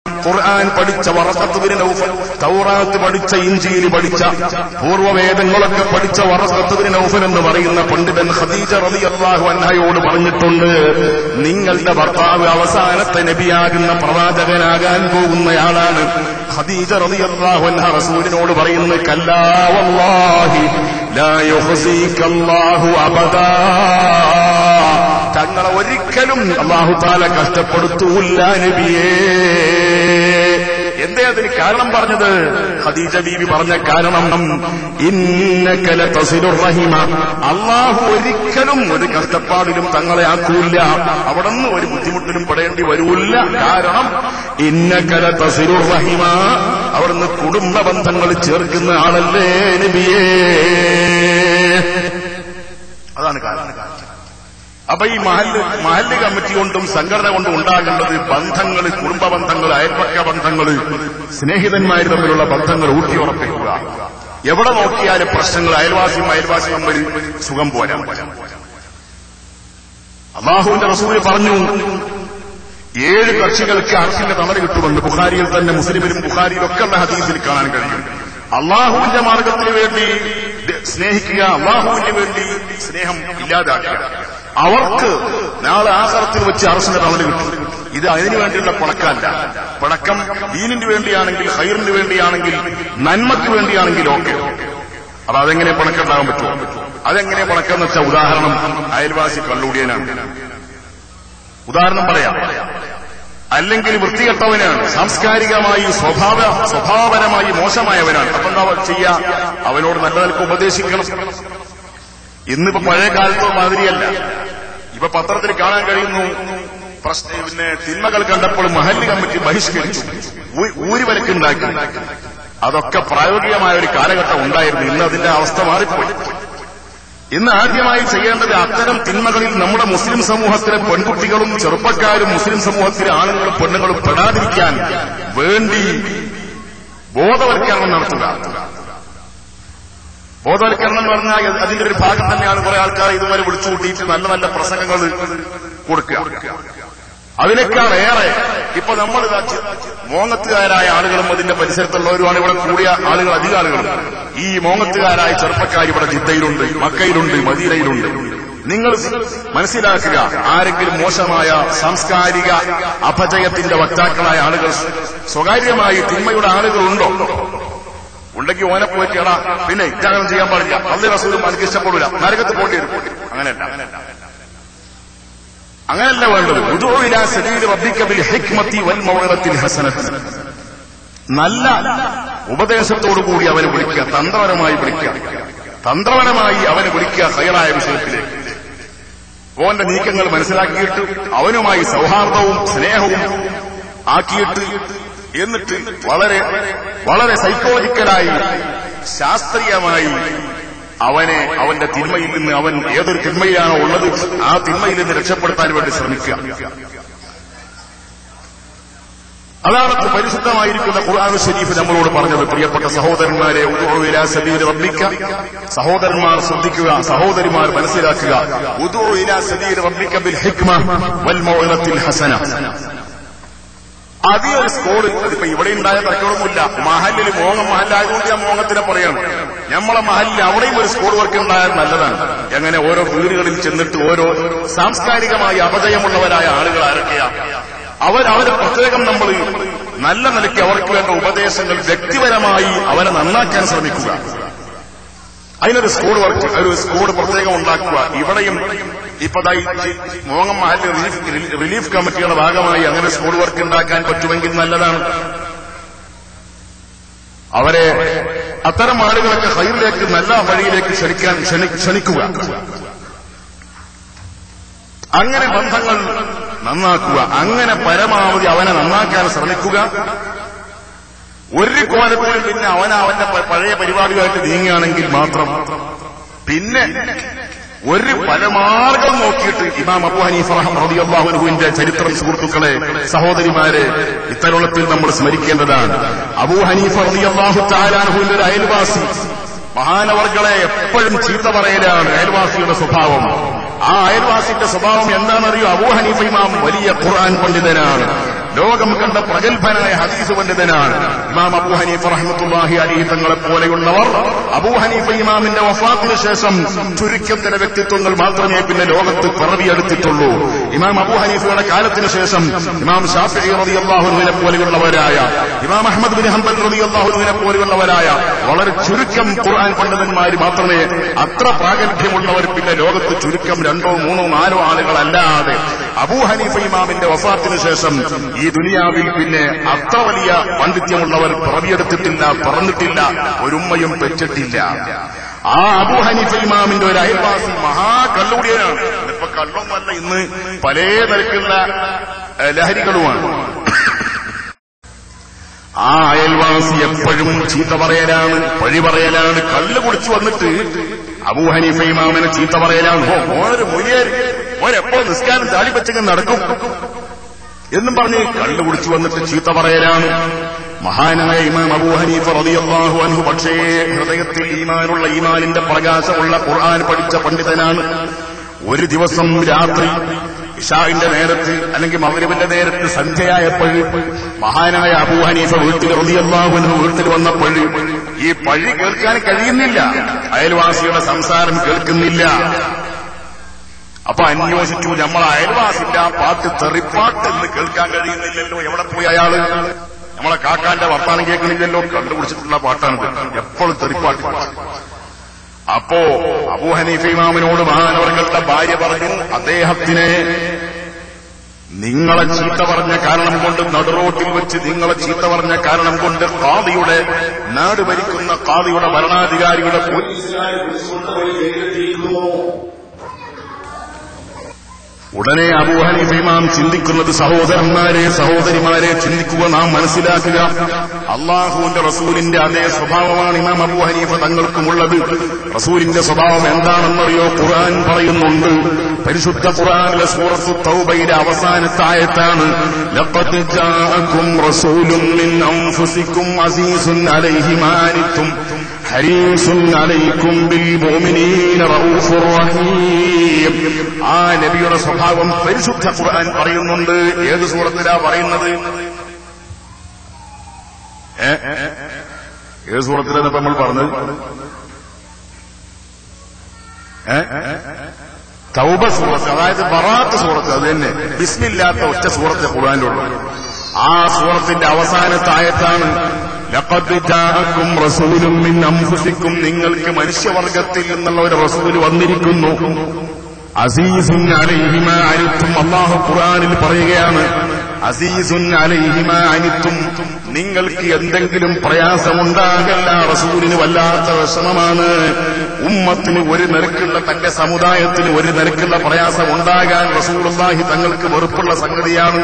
ഖുർആൻ പഠിച്ച വറഖത്ത് ബിൻ നൗഫൽ, തൗറാത്ത് പഠിച്ച, ഇഞ്ചീൽ പഠിച്ച, പൂർവ്വവേദങ്ങളൊക്കെ പഠിച്ച വറഖത്ത് ബിൻ നൗഫൽ എന്ന് പറയുന്ന പണ്ഡിതൻ ഖദീജ റളിയല്ലാഹു അൻഹയോട് പറഞ്ഞിട്ടുണ്ട്, നിങ്ങളുടെ ഭർത്താവ് അവസാനത്തെ നബിയാകുന്ന പ്രവാചകനാകാൻ പോകുന്നയാളാണ്. ഖദീജ റളിയല്ലാഹു അൻഹ റസൂലിനോട് പറയുന്നു, കല്ലാ വല്ലാഹി ലാ യുഖ്സികല്ലാഹു അബദാ, തങ്ങളെ ഒരിക്കലും അല്ലാഹു തആല കഷ്ടപ്പെടുത്തൂല്ല നബിയേ. എന്തേ അതിന് കാരണം പറഞ്ഞത്? ഖദീജ ബീവി പറഞ്ഞ കാരണം, ഇന്നക ലതസിലുർ റഹിമ, അല്ലാഹു ഒരിക്കലും ഒരു കഷ്ടപ്പാടിലും തങ്ങളെ ആക്കൂല്ല, അവിടുന്ന് ഒരു ബുദ്ധിമുട്ടിലും പെടേണ്ടി വരൂല്ല. കാരണം ഇന്നക ലതസിലുർ റഹിമ, അവിടുന്ന് കുടുംബ ബന്ധങ്ങൾ ചേർക്കുന്ന ആളല്ലേ നബിയേ. അതാണ് കാരണം. അപ്പൊ ഈ മഹല്ല് കമ്മിറ്റി കൊണ്ടും സംഘടന കൊണ്ടും ഉണ്ടാകേണ്ടത് ബന്ധങ്ങൾ, കുടുംബ ബന്ധങ്ങൾ, അയൽപക്ക ബന്ധങ്ങൾ, സ്നേഹിതന്മാർ തമ്മിലുള്ള ബന്ധങ്ങൾ ഊട്ടിയുറപ്പിക്കുക. എവിടെ നോക്കിയാലും പ്രശ്നങ്ങൾ, അയൽവാസിയും തമ്മിൽ സുഖം പോരാ. അല്ലാഹുവിന്റെ റസൂൽ പറഞ്ഞു, 7 കക്ഷികൾക്ക് അർശിന്റെ തണൽ കിട്ടുമെന്ന്. ബുഖാരിയിൽ തന്നെ, മുസ്ലിമിലും ബുഖാരിയിലൊക്കെ ഉള്ള ഹദീസിൽ കാണാൻ കഴിയും. അള്ളാഹുവിന്റെ മാർഗത്തിന് വേണ്ടി സ്നേഹിക്കുക, അള്ളാഹുവിന് വേണ്ടി സ്നേഹം ഇല്ലാതാക്കുക, അവർക്ക് നാളെ ആഖിറത്തിൽ വെച്ച് അർശിന്റെ തണൽ കിട്ടും. ഇത് അതിനു വേണ്ടിയുള്ള പണക്കല്ല. പണക്കം ദീനിന് വേണ്ടിയാണെങ്കിൽ, ഖൈറിന് വേണ്ടിയാണെങ്കിൽ, നന്മയ്ക്ക് വേണ്ടിയാണെങ്കിൽ ഓക്കെ. അപ്പൊ അതെങ്ങനെ പണക്കുണ്ടാകാൻ പറ്റുമോ? അതെങ്ങനെ പണക്കെന്ന് വെച്ചാൽ, ഉദാഹരണം അയൽവാസി കള്ളുടിയനാണ്, ഉദാഹരണം പറയാം. അല്ലെങ്കിൽ വൃത്തികെട്ടവനാണ്, സാംസ്കാരികമായി സ്വഭാവപരമായി മോശമായവനാണ്. അപ്പൊ എന്താ ചെയ്യാ? അവനോട് നല്ല നിലക്ക് ഉപദേശിക്കണം. ഇന്നിപ്പോ പഴയ കാലത്തോ മാതിരിയല്ല. ഇപ്പൊ പത്രത്തിൽ കാണാൻ കഴിയുന്നു, പിന്നെ തിന്മകൾ കണ്ടപ്പോൾ മഹല്ല് കമ്മിറ്റി ബഹിഷ്കരിച്ചു, ഊരിവലക്കുണ്ടാക്കി. അതൊക്കെ പ്രായോഗികമായ ഒരു കാലഘട്ടം ഉണ്ടായിരുന്നു. ഇന്ന് അതിന്റെ അവസ്ഥ മാറിപ്പോയി. ഇന്ന് ആദ്യമായി ചെയ്യേണ്ടത്, അത്തരം തിന്മകളിൽ നമ്മുടെ മുസ്ലിം സമൂഹത്തിലെ പെൺകുട്ടികളും ചെറുപ്പക്കാരും, മുസ്ലിം സമൂഹത്തിലെ ആണുങ്ങളും പെണ്ണുങ്ങളും പെടാതിരിക്കാൻ വേണ്ടി ബോധവൽക്കരണം നടത്തുക. ബോധവൽക്കരണം എന്ന് പറഞ്ഞാൽ അതിന്റെ ഒരു ഭാഗം തന്നെയാണ് കുറെ ആൾക്കാർ ഇതുവരെ വിളിച്ചു കൂട്ടിയിട്ട് നല്ല നല്ല പ്രസംഗങ്ങൾ കൊടുക്കുക. അതിനേക്കാൾ ഏറെ ഇപ്പൊ നമ്മൾ മോങ്ങത്തുകാരായ ആളുകളും അതിന്റെ പരിസരത്തുള്ളവരുമാണ് ഇവിടെ കൂടിയ ആളുകൾ, അധിക ആളുകളും. ഈ മോങ്ങത്തുകാരായ ചെറുപ്പക്കാർ ഇവിടെ ജിദ്ദയിലുണ്ട്, മക്കയിലുണ്ട്, മദീനയിലുണ്ട്. നിങ്ങൾ മനസ്സിലാക്കുക, ആരെങ്കിലും മോശമായ സാംസ്കാരിക അപജയത്തിന്റെ വക്താക്കളായ ആളുകൾ, സ്വകാര്യമായി തിന്മയുടെ ആളുകളുണ്ടോ? ഉണ്ടെങ്കിൽ ഓനെ പോയിട്ട് എടാ പിന്നെ ഇത്തരം ചെയ്യാൻ പാടില്ല, അള്ളാഹു റസൂലും എനിക്ക് ഇഷ്ടപ്പെടില്ല, നരകത്ത് പോണ്ടി വരും. അങ്ങനെയല്ല വേണ്ടത്. ഉദൂ ഇലാ സബീലി റബ്ബിക ബിൽ ഹിക്മതി വൽ മൗഇദത്തിൽ ഹസനത്തി, നല്ല ഉപദേശത്തോടുകൂടി അവനെ വിളിക്കുക, തന്ത്രപരമായി വിളിക്കുക, തന്ത്രപരമായി അവനെ വിളിക്കുക ഖൈറായ വിഷയത്തിലേക്ക്. ഓന്റെ നീക്കങ്ങൾ മനസ്സിലാക്കിയിട്ട് അവനുമായി സൗഹാർദ്ദവും സ്നേഹവും ആക്കിയിട്ട്, എന്നിട്ട് വളരെ വളരെ സൈക്കോളജിക്കലായി, ശാസ്ത്രീയമായി അവനെ അവന്റെ തിന്മയിൽ നിന്ന്, അവൻ ഏതൊരു തിന്മയിലാണോ ഉള്ളത് ആ തിന്മയിൽ നിന്ന് രക്ഷപ്പെടുത്താൻ വേണ്ടി ശ്രമിക്കുക. അതാണ് പരിശുദ്ധമായിരിക്കുന്ന ഖുർആൻ ശരീഫ് നമ്മളോട് പറഞ്ഞത്. പ്രിയപ്പെട്ട സഹോദരന്മാരെ, ഉദൂ ഇലാ സബീലി റബ്ബിക, സഹോദരന്മാർ ശ്രദ്ധിക്കുക, സഹോദരിമാർ മനസ്സിലാക്കുക. ഉദൂ ഇലാ സബീലി റബ്ബിക ബിൽ ഹിക്മ വൽ മൗഇദത്തിൽ ഹസന. അതൊരു സ്കൂള്, അതിപ്പോ ഇവിടെ ഉണ്ടായ തരക്കൊന്നുമില്ല. മഹല്ലിൽ മഹല്ലായതുകൊണ്ട് ഞാൻ മോങ്ങത്തിനെ പറയാണ്. നമ്മളെ മഹല്ലിൽ അവിടെയും ഒരു സ്കൂൾ വർക്ക് ഉണ്ടായാൽ നല്ലതാണ്. എങ്ങനെ ഓരോ വീടുകളിൽ ചെന്നിട്ട് ഓരോ സാംസ്കാരികമായി അപജയമുള്ളവരായ ആളുകൾ ആരൊക്കെയാ, അവരെ പ്രത്യേകം നമ്മൾ നല്ല നിലയ്ക്ക് അവർക്ക് വേണ്ട ഉപദേശങ്ങൾ വ്യക്തിപരമായി അവരെ നന്നാക്കാൻ ശ്രമിക്കുക. അതിനൊരു സ്കൂൾ വർക്ക്, ഒരു സ്കൂൾ പ്രത്യേകം ഉണ്ടാക്കുക. ഇവിടെയും ഇപ്പതായി മോങ്ങം മഹല്ല് റിലീഫ് കമ്മിറ്റിയുടെ ഭാഗമായി അങ്ങനെ സ്കൂൾ വർക്ക് ഉണ്ടാക്കാൻ പറ്റുമെങ്കിൽ നല്ലതാണ്. അവരെ അത്തരം ആളുകളൊക്കെ ഖൈറിലേക്ക്, നല്ല വഴിയിലേക്ക് ക്ഷണിക്കുക. അങ്ങനെ ബന്ധങ്ങൾ നന്നാക്കുക. അങ്ങനെ പരമാവധി അവനെ നന്നാക്കാൻ ശ്രമിക്കുക. ഒരു കോലത്തിലും പിന്നെ അവന്റെ പഴയ പരിപാടിയായിട്ട് നീങ്ങുകയാണെങ്കിൽ മാത്രം പിന്നെ ഒരു പരമാർഗം നോക്കിയിട്ട്, ഇമാം അബൂ ഹനീഫ റളിയല്ലാഹു അൻഹുവിന്റെ ചരിത്രം സുഹൃത്തുക്കളെ, സഹോദരിമാരെ, ഇത്തരുണത്തിൽ നമ്മൾ സ്മരിക്കേണ്ടതാണ്. അബൂ ഹനീഫ റളിയല്ലാഹു തആല അൻഹുവിന്റെ ഒരു അയൽവാസി, മഹാനവർകളെ എപ്പോഴും ചീത്ത പറയലാണ് അയൽവാസിയുടെ സ്വഭാവം. ആ അയൽവാസിന്റെ സ്വഭാവം എന്താണെന്നറിയോ? അബൂ ഹനീഫ ഇമാം വലിയ ഖുർആൻ പണ്ഡിതനാണ്, ലോകം കണ്ട പ്രഗത്ഭനായ ഹദീസ് പണ്ഡിതനാണ് ഇമാം അബൂ ഹനീഫ റഹ്മത്തുള്ളാഹി അലൈഹി തങ്ങളെ പോലെയുള്ളവർ. അബൂ ഹനീഫ ഇമാമിന്റെ വഫാത്തിന് ശേഷം ചുരുക്കം ചില വ്യക്തിത്വങ്ങൾ മാത്രമേ പിന്നെ ലോകത്ത് പിറവിയെടുത്തിട്ടുള്ളൂ. ഇമാം അബൂ ഹനീഫയുടെ കാലത്തിന് ശേഷം ഇമാം ശാഫിഈ റളിയല്ലാഹു അൻഹുവിനെ പോലെയുള്ളവരായ, ഇമാം അഹ്മദ് ബിൻ ഹംബൽ റളിയല്ലാഹു അൻഹുവിനെ പോലെയുള്ളവരായ വളരെ ചുരുക്കം ഖുർആൻ പണ്ഡിതന്മാർ മാത്രമേ, അത്ര പ്രാഗൽഭ്യമുള്ളവർ പിന്നെ ലോകത്ത് ചുരുക്കം 2, 3, 4 ആളുകളല്ലാതെ അബൂ ഹനീഫ ഇമാമിന്റെ വഫാത്തിന് ശേഷം ഈ ദുനിയാവിൽ പിന്നെ അത്ര വലിയ പാണ്ഡിത്യമുള്ളവർ പിറവിയെടുത്തിട്ടില്ല, പറഞ്ഞിട്ടില്ല, ഒരുമ്മയും പെറ്റിട്ടില്ല. ആ അബൂ ഹനീഫ ഇമാമിന്റെ ഒരു അയൽവാസി മഹാകള്ളുകൂടിയനാണ്. ഇപ്പൊ കള്ളൊന്നല്ല, ഇന്ന് പല നിരക്കുള്ള ലഹരികളുമാണ്. ആ അയൽവാസി എപ്പോഴും ചീത്ത പറയലാണ്, പഴി പറയലാണ്. കള്ള് കുടിച്ചു വന്നിട്ട് അബൂ ഹനീഫ ഇമാമിനെ ചീത്ത പറയലാണ്. ഓരോ മൊഴിയേര് ഓരെപ്പോ നിസ്കാരം ചാടിപ്പച്ചങ്ങ് നടക്കും എന്നും പറഞ്ഞ് കള്ള് കുടിച്ചു വന്നിട്ട് ചീത്ത പറയലാണ്. മഹാനായ ഇമാം അബൂ ഹനീഫ റളിയല്ലാഹു അൻഹു പക്ഷേ ഹൃദയത്തിൽ ഈമാനുള്ള, ഈമാനിന്റെ പ്രകാശമുള്ള ഖുർആൻ പഠിച്ച പണ്ഡിതനാണ്. ഒരു ദിവസം രാത്രി ഇശാഇന്റെ നേരത്ത് അല്ലെങ്കിൽ മഗ്രിബിന്റെ നേരത്ത് സന്ധ്യയായപ്പോൾ മഹാനായ അബൂ ഹനീഫ വീട്ടിൽ റളിയല്ലാഹു അൻഹു വീട്ടിൽ വന്നപ്പോൾ ഈ പഴി കേൾക്കാൻ കഴിയുന്നില്ല, അയൽവാസിയുടെ സംസാരം കേൾക്കുന്നില്ല. അപ്പൊ അന്വേഷിച്ചു, നമ്മളെ അയൽവാസിന്റെ ആ പാട്ട് തെറിപ്പാട്ട് എന്ന് കേൾക്കാൻ കഴിയുന്നില്ലല്ലോ, എവിടെ പോയി അയാള്? നമ്മളെ കാക്കാന്റെ വർത്താനം കേൾക്കുന്നില്ലല്ലോ, കണ്ടുപിടിച്ചിട്ടുള്ള പാട്ടാണിത്, എപ്പോഴും തെറിപ്പാട്ട്. അപ്പോ അബൂ ഹനീഫ ഇമാമിനോട് മഹാനവർകളുടെ ഭാര്യ പറഞ്ഞു, അദ്ദേഹത്തിനെ നിങ്ങളെ ചീത്ത പറഞ്ഞ കാരണം കൊണ്ട്, നടുറോട്ടിൽ വെച്ച് നിങ്ങളെ ചീത്ത പറഞ്ഞ കാരണം കൊണ്ട് ഖാദിയുടെ, നാട് ഭരിക്കുന്ന ഖാദിയുടെ ഭരണാധികാരിയുടെ ഉടനെ അബൂ ഹനീഫ ഇമാം ചിന്തിക്കുന്നത്, സഹോദരന്മാരെ, സഹോദരിമാരെ, ചിന്തിക്കുക, നാം മനസ്സിലാക്കുക, അള്ളാഹുവിന്റെ റസൂലിന്റെ അതേ സ്വഭാവമാണ് ഇമാം അബൂ ഹനീഫ തങ്ങൾക്കുമുള്ളത്. റസൂലിന്റെ സ്വഭാവം എന്താണെന്നറിയോ? ഖുർആൻ പറയുന്നുണ്ട്, പരിശുദ്ധ ഖുർആനിലെ സൂറത്തു തൗബയിലെ അവസാനത്തെ ആയത്താണ്, ലഖദ് ജാഅകും റസൂലുൻ മിൻ അൻഫുസികും അസീസുൻ അലൈഹി മാ അനിത്തും ഹരീസുൻ അലൈക്കും ബിൽ മുഅ്മിനീന റഊഫുർ റഹീം. ആ നബിയുടെ സ്വഭാവം പരിശുദ്ധ ഖുർആൻ പറയുന്നുണ്ട്. ഏത് സൂറത്തിലാ പറയുന്നത്? ഏത് സൂറത്തിലാണ് ഇപ്പൊ നമ്മൾ പറഞ്ഞത്? തൗബ സൂറത്ത്, അതായത് ബറാത്ത് സൂറത്ത്. അത് തന്നെ, ബിസ്മില്ലാത്ത ഒറ്റ സൂറത്തെ ഖുർആനിലുള്ളൂ. ആ സൂറത്തിന്റെ അവസാനത്തെ ആയത്താണ്, ലഖദ് ജാഅകും റസൂലുൻ മിൻ അൻഫുസികും, നിങ്ങൾക്ക് മനുഷ്യവർഗത്തിൽ നിന്നുള്ള ഒരു റസൂൽ വന്നിരിക്കുന്നു. അസീസുൻ അലൈഹി മാ അനിത്തും, അല്ലാഹു ഖുർആനിൽ പറയുകയാണ്, അസീസുൻ അലൈഹി മാ അനിത്തും, നിങ്ങൾക്ക് എന്തെങ്കിലും പ്രയാസമുണ്ടാകല്ല. റസൂലിന് വല്ലാത്ത വിഷമമാണ്. ഉമ്മത്തിന് ഒരു നിരക്കുള്ള, തന്റെ സമുദായത്തിന് ഒരു നിരക്കുള്ള പ്രയാസം ഉണ്ടാകാൻ റസൂലുള്ളാഹി തങ്ങൾക്ക് വെറുപ്പുള്ള സംഗതിയാണ്.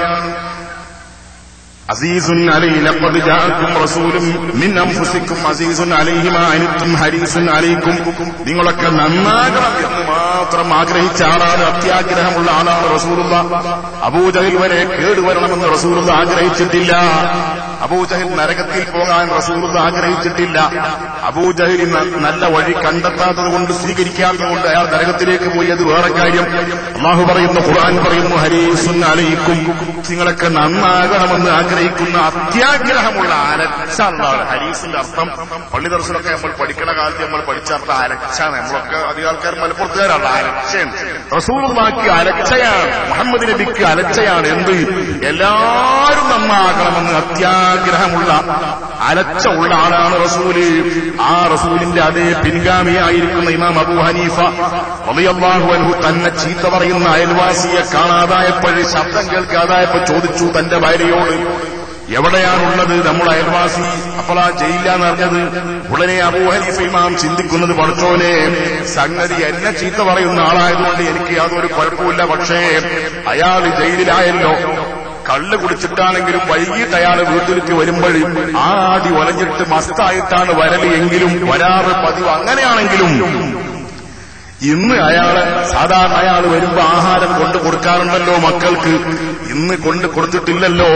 അസീസുൻ അലൈഹി ലഖദ് ജാഅകും റസൂലും മിൻ അൻഫുസികും അസീസുൻ അലൈഹി മാ അനിത്തും ഹരീസുൻ അലൈക്കും, നിങ്ങളൊക്കെ നന്നാകണം എന്ന് മാത്രം ആഗ്രഹിച്ച ആളാണ്, അത്യാഗ്രഹമുള്ള ആളാണ് റസൂലുള്ളാഹ്. അബൂജഹൽ വരെ കേടുവരണമെന്ന് റസൂലുള്ളാഹ് ആഗ്രഹിച്ചിട്ടില്ല. അബൂജഹൽ നരകത്തിൽ പോകാൻ റസൂലുള്ളാഹ് ആഗ്രഹിച്ചിട്ടില്ല. അബൂജഹൽ നല്ല വഴി കണ്ടെത്താത്തത് കൊണ്ട്, സ്വീകരിക്കാത്തത് കൊണ്ട് അയാൾ നരകത്തിലേക്ക് പോയി, അത് വേറെ കാര്യം. അല്ലാഹു പറയുന്നു, ഖുർആൻ പറയുന്നു, ഹരീസുൻ അലൈക്കും, നിങ്ങളൊക്കെ നന്നാകണമെന്ന് ആഗ്രഹിക്കുന്ന അത്യാഗ്രഹമുള്ള അലച്ചാണ്. ഹരീസിന്റെ അർത്ഥം പള്ളി ദർശനമൊക്കെ നമ്മൾ പഠിക്കണ കാലത്ത് നമ്മൾ പഠിച്ചർത്ഥം അലച്ചാണ്. നമ്മളൊക്കെ അധികം ആൾക്കാർ മലപ്പുറത്തുകാരാണ്. അലച്ചയാണ് റസൂലുള്ളാഹിക്ക്, അലച്ചയാണ് മുഹമ്മദ് നബിക്ക്, അലച്ചയാണ്. എന്ത്? എല്ലാവരും നന്നാകണമെന്ന് അത്യാഗ്രഹമുള്ള, അലച്ച ഉള്ള ആളാണ് റസൂല്. ആ റസൂലിന്റെ അതേ പിൻഗാമിയായിരിക്കുന്ന ഇമാം അബൂ ഹനീഫ റളിയല്ലാഹു അൻഹു തന്നെ ചീത്ത പറയുന്ന അയൽവാസിയെ കാണാതായപ്പോൾ, ശബ്ദം കേൾക്കാതായപ്പോൾ ചോദിച്ചു തന്റെ ഭാര്യയോട്, എവിടെയാണുള്ളത് നമ്മുടെ അയൽവാസി? അപ്പോഴാ ജയിലിലാന്ന് അറിഞ്ഞത്. ഉടനെ അബൂ ഹനീഫ ഇമാം ചിന്തിക്കുന്നത്, പഠിച്ചോനെ, സംഗതി എന്നെ ചീത്ത പറയുന്ന ആളായതുകൊണ്ട് എനിക്ക് യാതൊരു കുഴപ്പമില്ല, പക്ഷേ അയാൾ ജയിലിലായല്ലോ. കള്ള് കുടിച്ചിട്ടാണെങ്കിലും വൈകിട്ട് അയാൾ വീട്ടിലേക്ക് വരുമ്പോൾ ആടി ഒലഞ്ഞിട്ട് മസ്തായിട്ടാണ് വരല് എങ്കിലും വരാറ് പതിവ്. അങ്ങനെയാണെങ്കിലും ഇന്ന് അയാള്, സാധാരണ അയാൾ വരുമ്പോ ആഹാരം കൊണ്ടു കൊടുക്കാറുണ്ടല്ലോ മക്കൾക്ക്, ഇന്ന് കൊണ്ട് കൊടുത്തിട്ടില്ലല്ലോ.